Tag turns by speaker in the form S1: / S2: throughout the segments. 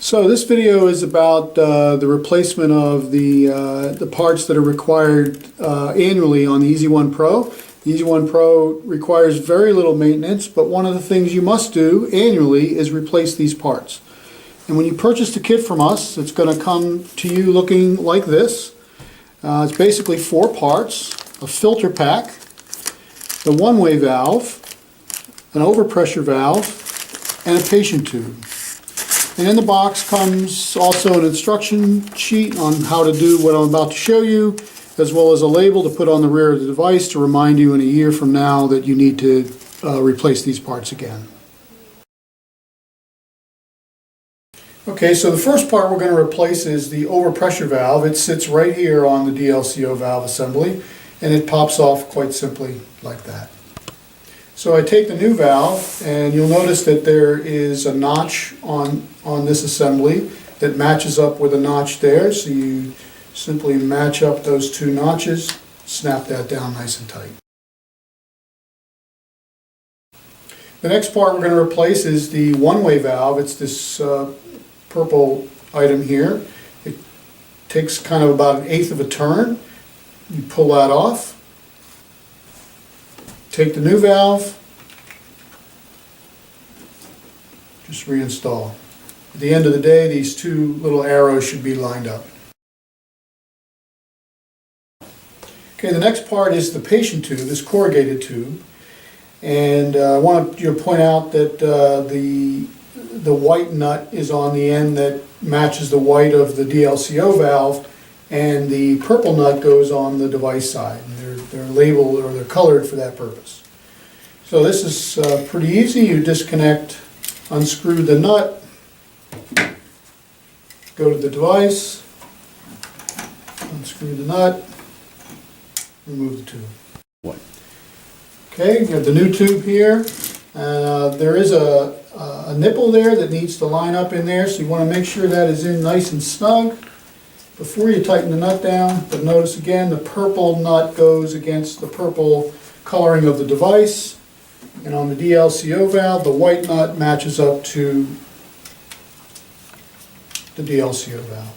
S1: So this video is about the replacement of the parts that are required annually on the EasyOne Pro. The EasyOne Pro requires very little maintenance, but one of the things you must do annually is replace these parts. And when you purchase the kit from us, it's going to come to you looking like this. It's basically 4 parts: a filter pack, the one-way valve, an overpressure valve, and a patient tube. And in the box comes also an instruction sheet on how to do what I'm about to show you, as well as a label to put on the rear of the device to remind you in a year from now that you need to replace these parts again. Okay, so the first part we're going to replace is the overpressure valve. It sits right here on the DLCO valve assembly, and it pops off quite simply like that. So I take the new valve, and you'll notice that there is a notch on this assembly that matches up with a notch there. So you simply match up those 2 notches, snap that down nice and tight. The next part we're going to replace is the one-way valve. It's this purple item here. It takes kind of about 1/8 of a turn. You pull that off. Take the new valve, just reinstall. At the end of the day, these 2 little arrows should be lined up. Okay, the next part is the patient tube, this corrugated tube. And I want you to point out that the white nut is on the end that matches the white of the DLCO valve, and the purple nut goes on the device side. They're labeled, or they're colored for that purpose. So this is pretty easy. You disconnect, unscrew the nut, go to the device, unscrew the nut, remove the tube. Okay, you have the new tube here. There is a nipple there that needs to line up in there, so you want to make sure that is in nice and snug before you tighten the nut down. But notice again, the purple nut goes against the purple coloring of the device, and on the DLCO valve, the white nut matches up to the DLCO valve.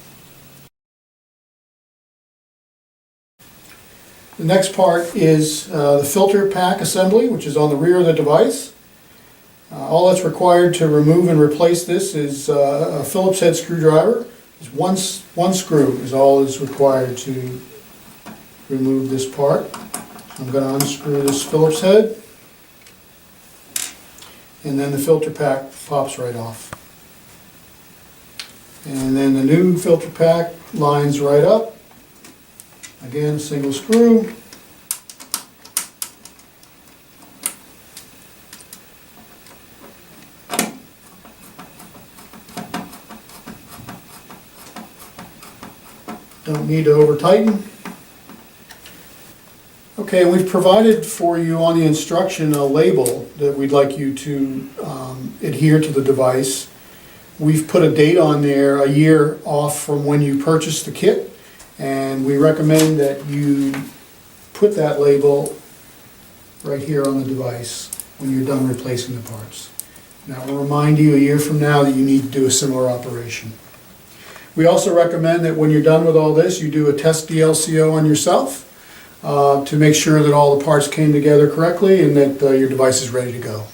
S1: The next part is the filter pack assembly, which is on the rear of the device. All that's required to remove and replace this is a Phillips head screwdriver. One screw is all that's required to remove this part. I'm going to unscrew this Phillips head, and then the filter pack pops right off. And then the new filter pack lines right up. Again, a single screw. Don't need to over tighten. Okay, we've provided for you on the instruction a label that we'd like you to adhere to the device. We've put a date on there, a year off from when you purchased the kit, and we recommend that you put that label right here on the device when you're done replacing the parts. That will remind you a year from now that you need to do a similar operation. We also recommend that when you're done with all this, you do a test DLCO on yourself to make sure that all the parts came together correctly and that your device is ready to go.